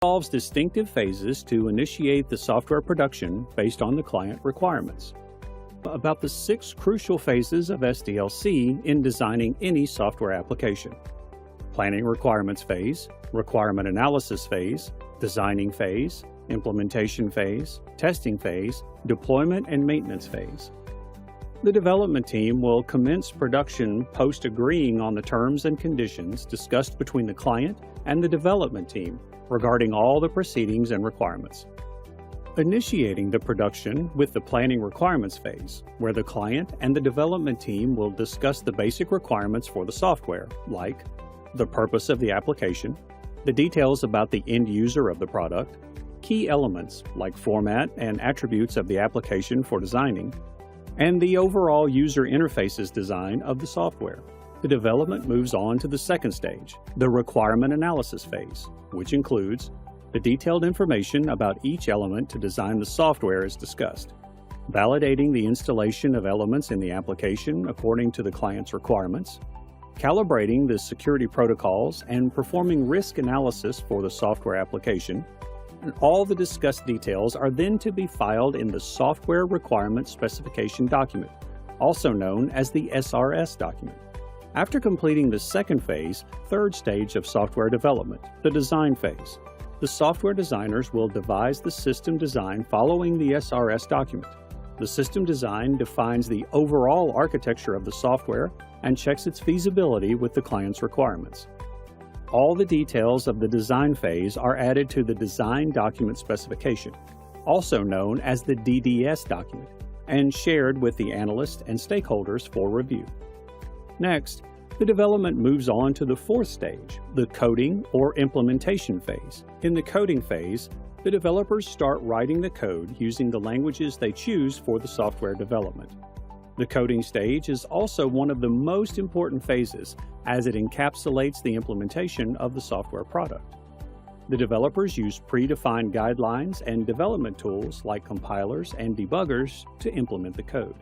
involves distinctive phases to initiate the software production based on the client requirements. About the 6 crucial phases of SDLC in designing any software application: planning requirements phase, requirement analysis phase, designing phase, implementation phase, testing phase, deployment and maintenance phase. The development team will commence production post agreeing on the terms and conditions discussed between the client and the development team regarding all the proceedings and requirements. Initiating the production with the planning requirements phase, where the client and the development team will discuss the basic requirements for the software, like the purpose of the application, the details about the end user of the product, key elements like format and attributes of the application for designing, and the overall user interfaces design of the software. The development moves on to the second stage, the requirement analysis phase, which includes the detailed information about each element to design the software as discussed, validating the installation of elements in the application according to the client's requirements, calibrating the security protocols, and performing risk analysis for the software application. And all the discussed details are then to be filed in the Software Requirement Specification document, also known as the SRS document. After completing the second phase, third stage of software development, the design phase, the software designers will devise the system design following the SRS document. The system design defines the overall architecture of the software and checks its feasibility with the client's requirements. All the details of the design phase are added to the design document specification, also known as the DDS document, and shared with the analysts and stakeholders for review. Next, the development moves on to the fourth stage, the coding or implementation phase. In the coding phase, the developers start writing the code using the languages they choose for the software development. The coding stage is also one of the most important phases as it encapsulates the implementation of the software product. The developers use predefined guidelines and development tools like compilers and debuggers to implement the code.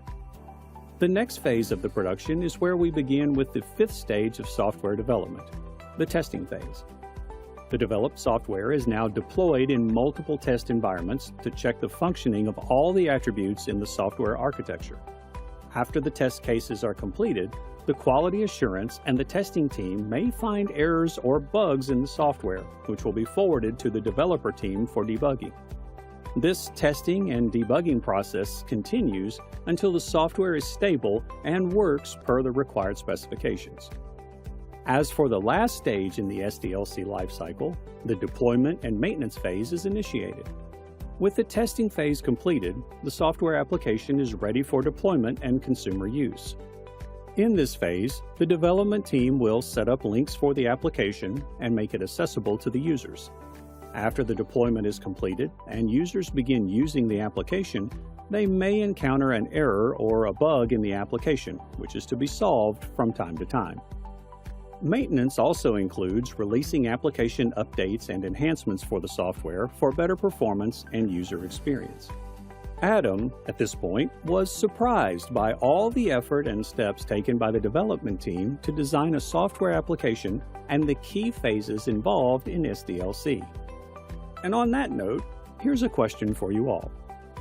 The next phase of the production is where we begin with the fifth stage of software development, the testing phase. The developed software is now deployed in multiple test environments to check the functioning of all the attributes in the software architecture. After the test cases are completed, the quality assurance and the testing team may find errors or bugs in the software, which will be forwarded to the developer team for debugging. This testing and debugging process continues until the software is stable and works per the required specifications. As for the last stage in the SDLC lifecycle, the deployment and maintenance phase is initiated. With the testing phase completed, the software application is ready for deployment and consumer use. In this phase, the development team will set up links for the application and make it accessible to the users. After the deployment is completed and users begin using the application, they may encounter an error or a bug in the application, which is to be solved from time to time. Maintenance also includes releasing application updates and enhancements for the software for better performance and user experience. Adam, at this point, was surprised by all the effort and steps taken by the development team to design a software application and the key phases involved in SDLC. And on that note, here's a question for you all.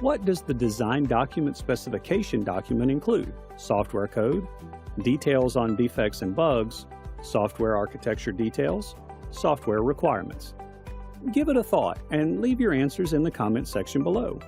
What does the design document specification document include? Software code, details on defects and bugs, software architecture details, software requirements. Give it a thought and leave your answers in the comment section below.